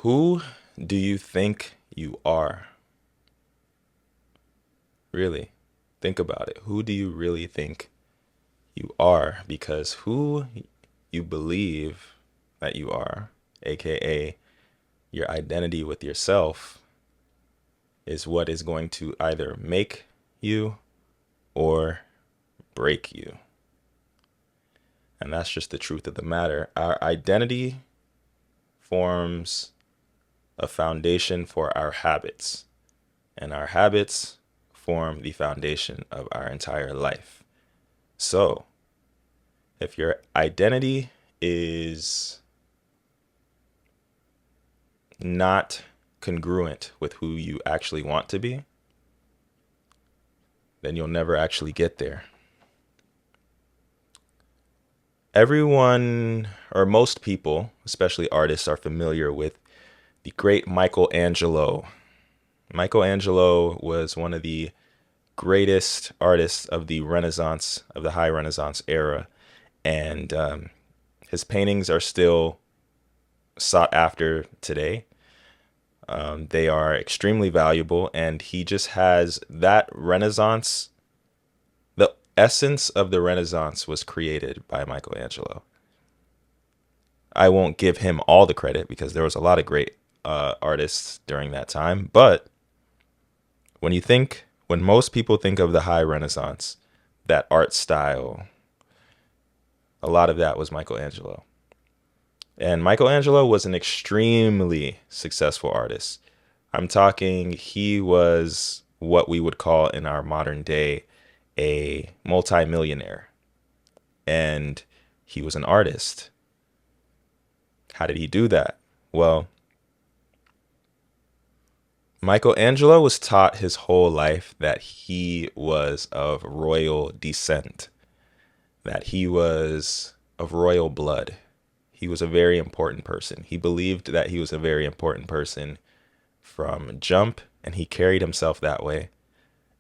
Who do you think you are? Really, think about it. Who do you really think you are? Because who you believe that you are, aka your identity with yourself, is what is going to either make you or break you. And that's just the truth of the matter. Our identity forms a foundation for our habits, and our habits form the foundation of our entire life. So, if your identity is not congruent with who you actually want to be, then you'll never actually get there. Everyone, or most people, especially artists, are familiar with the great Michelangelo. Michelangelo was one of the greatest artists of the Renaissance, of the High Renaissance era, and his paintings are still sought after today. They are extremely valuable, and he just has that Renaissance. The essence of the Renaissance was created by Michelangelo. I won't give him all the credit because there was a lot of great artists during that time. But when most people think of the High Renaissance, that art style, a lot of that was Michelangelo. And Michelangelo was an extremely successful artist. I'm talking, he was what we would call in our modern day a multimillionaire. And he was an artist. How did he do that? Well, Michelangelo was taught his whole life that he was of royal descent, that he was of royal blood. He was a very important person. He believed that he was a very important person from jump, and he carried himself that way.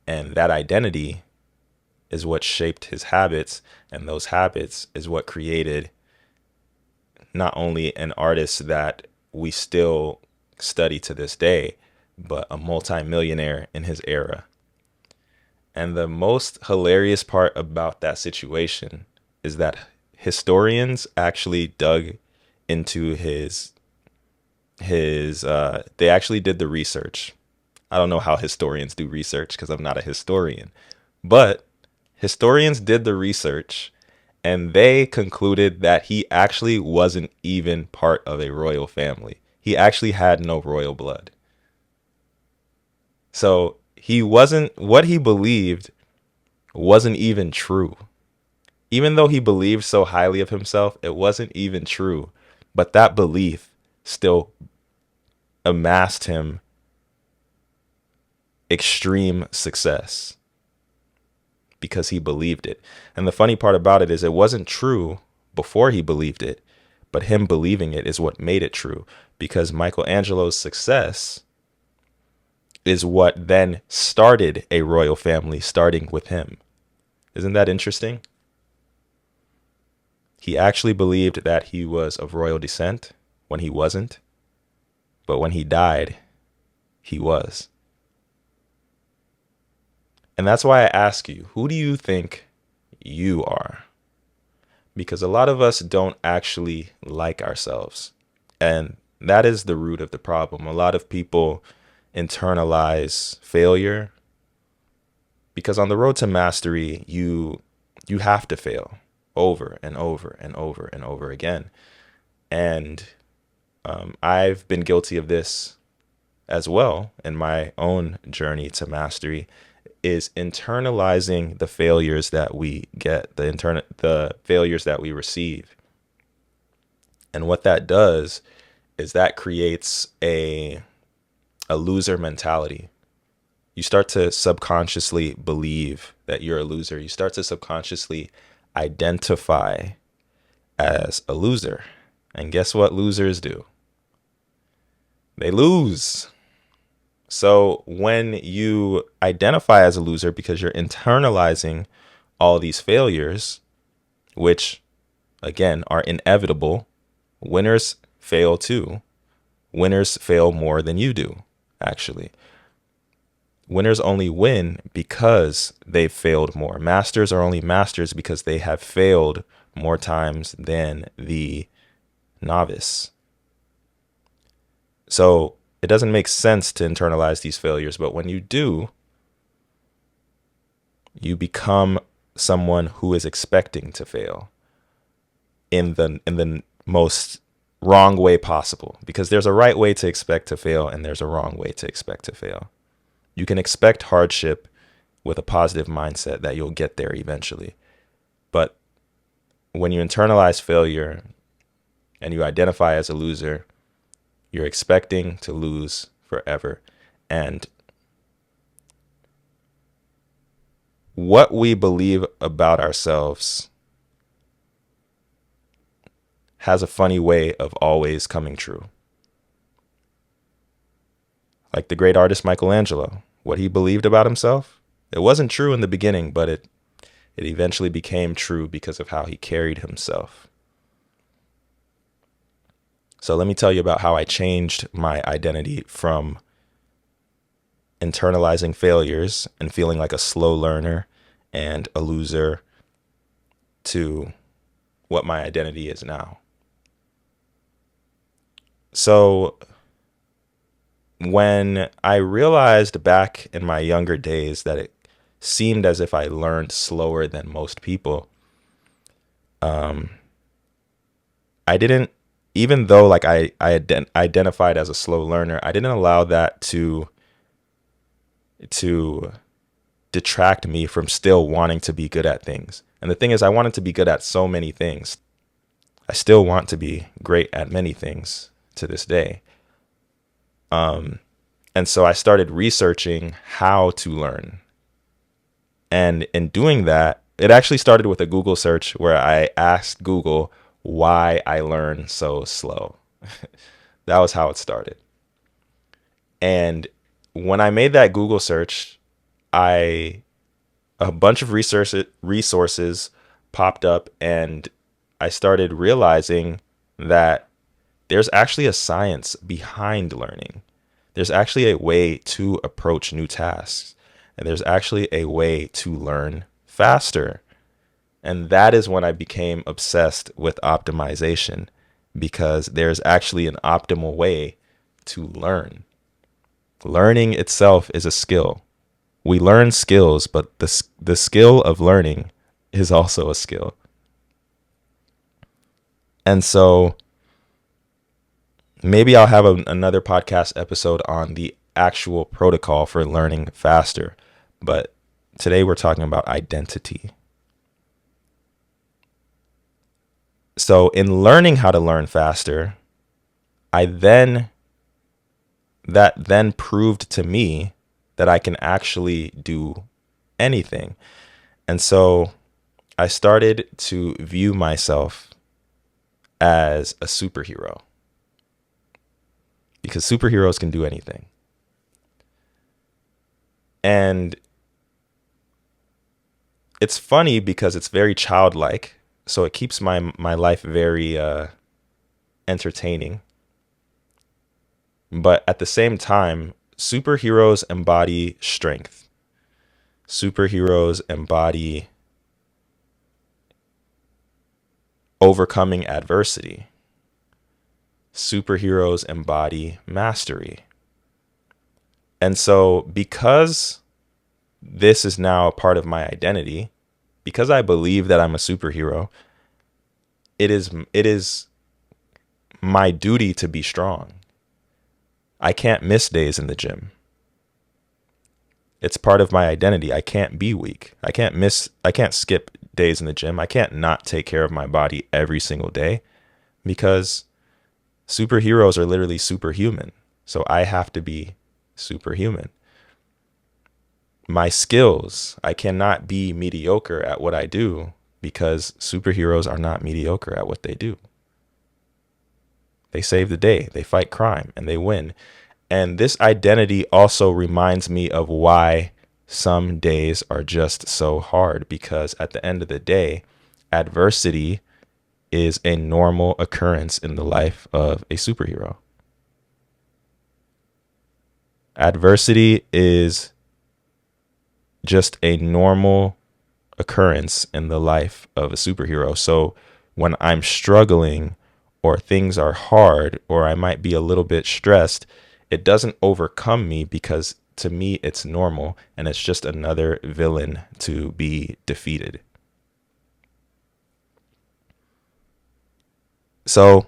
And that identity is what shaped his habits, and those habits is what created not only an artist that we still study to this day, but a multimillionaire in his era. And the most hilarious part about that situation is that historians actually dug into they actually did the research. I don't know how historians do research because I'm not a historian, but historians did the research and they concluded that he actually wasn't even part of a royal family. He actually had no royal blood. So what he believed wasn't even true. Even though he believed so highly of himself, it wasn't even true. But that belief still amassed him extreme success because he believed it. And the funny part about it is it wasn't true before he believed it, but him believing it is what made it true, because Michelangelo's success is what then started a royal family, starting with him. Isn't that interesting? He actually believed that he was of royal descent when he wasn't, but when he died, he was. And that's why I ask you, who do you think you are? Because a lot of us don't actually like ourselves. And that is the root of the problem. A lot of people internalize failure because on the road to mastery, you have to fail over and over and over and over again. And I've been guilty of this as well in my own journey to mastery, is internalizing the failures that we get, the failures that we receive. And what that does is that creates a loser mentality. You start to subconsciously believe that you're a loser. You start to subconsciously identify as a loser. And guess what losers do? They lose. So when you identify as a loser because you're internalizing all these failures, which again are inevitable, winners fail too. Winners fail more than you do, actually. Winners only win because they've failed more. Masters are only masters because they have failed more times than the novice. So it doesn't make sense to internalize these failures, but when you do, you become someone who is expecting to fail in the most wrong way possible, because there's a right way to expect to fail and there's a wrong way to expect to fail. You can expect hardship with a positive mindset that you'll get there eventually. But when you internalize failure and you identify as a loser, you're expecting to lose forever. And what we believe about ourselves has a funny way of always coming true. Like the great artist Michelangelo, what he believed about himself, it wasn't true in the beginning, but it eventually became true because of how he carried himself. So let me tell you about how I changed my identity from internalizing failures and feeling like a slow learner and a loser to what my identity is now. So when I realized back in my younger days that it seemed as if I learned slower than most people, I didn't, even though like I identified as a slow learner, I didn't allow that to detract me from still wanting to be good at things. And the thing is, I wanted to be good at so many things. I still want to be great at many things to this day. And so I started researching how to learn. And in doing that, it actually started with a Google search where I asked Google why I learn so slow. That was how it started. And when I made that Google search, a bunch of resources popped up, and I started realizing that there's actually a science behind learning. There's actually a way to approach new tasks, and there's actually a way to learn faster. And that is when I became obsessed with optimization, because there's actually an optimal way to learn. Learning itself is a skill. We learn skills, but the skill of learning is also a skill. And so maybe I'll have another podcast episode on the actual protocol for learning faster. But today we're talking about identity. So in learning how to learn faster, that then proved to me that I can actually do anything. And so I started to view myself as a superhero, because superheroes can do anything. And it's funny because it's very childlike, so it keeps my life very entertaining. But at the same time, superheroes embody strength. Superheroes embody overcoming adversity. Superheroes embody mastery. And so because this is now a part of my identity, because I believe that I'm a superhero, it is my duty to be strong. I can't miss days in the gym. It's part of my identity. I can't be weak. I can't skip days in the gym. I can't not take care of my body every single day, because superheroes are literally superhuman. So I have to be superhuman. My skills, I cannot be mediocre at what I do, because superheroes are not mediocre at what they do. They save the day, they fight crime, and they win. And this identity also reminds me of why some days are just so hard, because at the end of the day, adversity is a normal occurrence in the life of a superhero. Adversity is just a normal occurrence in the life of a superhero. So when I'm struggling or things are hard or I might be a little bit stressed, it doesn't overcome me because to me it's normal and it's just another villain to be defeated. So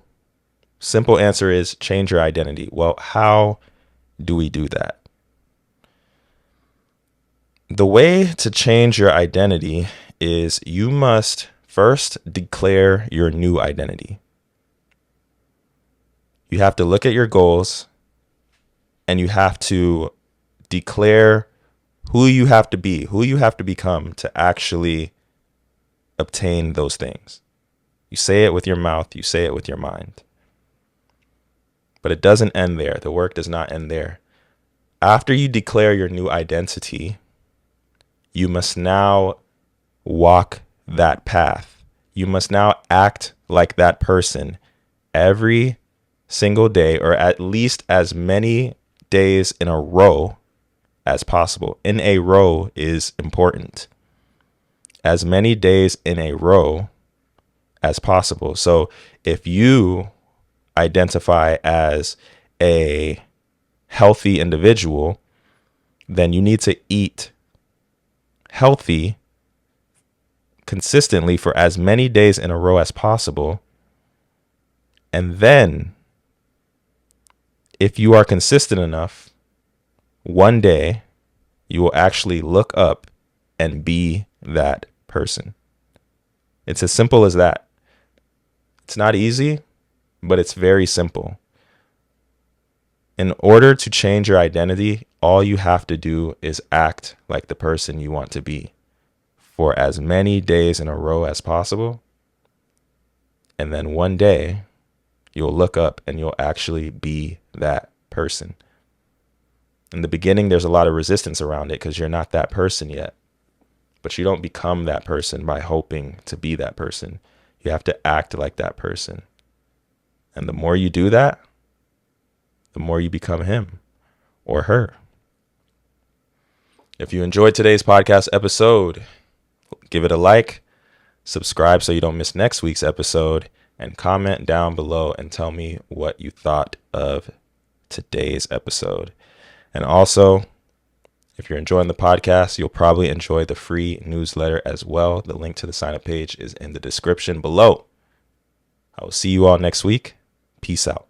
simple answer is change your identity. Well, how do we do that? The way to change your identity is you must first declare your new identity. You have to look at your goals and you have to declare who you have to be, who you have to become to actually obtain those things. You say it with your mouth, you say it with your mind. But it doesn't end there. The work does not end there. After you declare your new identity, you must now walk that path. You must now act like that person every single day, or at least as many days in a row as possible. In a row is important. As many days in a row as possible. So if you identify as a healthy individual, then you need to eat healthy consistently for as many days in a row as possible. And then if you are consistent enough, one day you will actually look up and be that person. It's as simple as that. It's not easy, but it's very simple. In order to change your identity, all you have to do is act like the person you want to be for as many days in a row as possible. And then one day you'll look up and you'll actually be that person. In the beginning, there's a lot of resistance around it because you're not that person yet. But you don't become that person by hoping to be that person. You have to act like that person. And the more you do that, the more you become him or her. If you enjoyed today's podcast episode, give it a like, subscribe so you don't miss next week's episode, and comment down below and tell me what you thought of today's episode. And also, if you're enjoying the podcast, you'll probably enjoy the free newsletter as well. The link to the sign up page is in the description below. I will see you all next week. Peace out.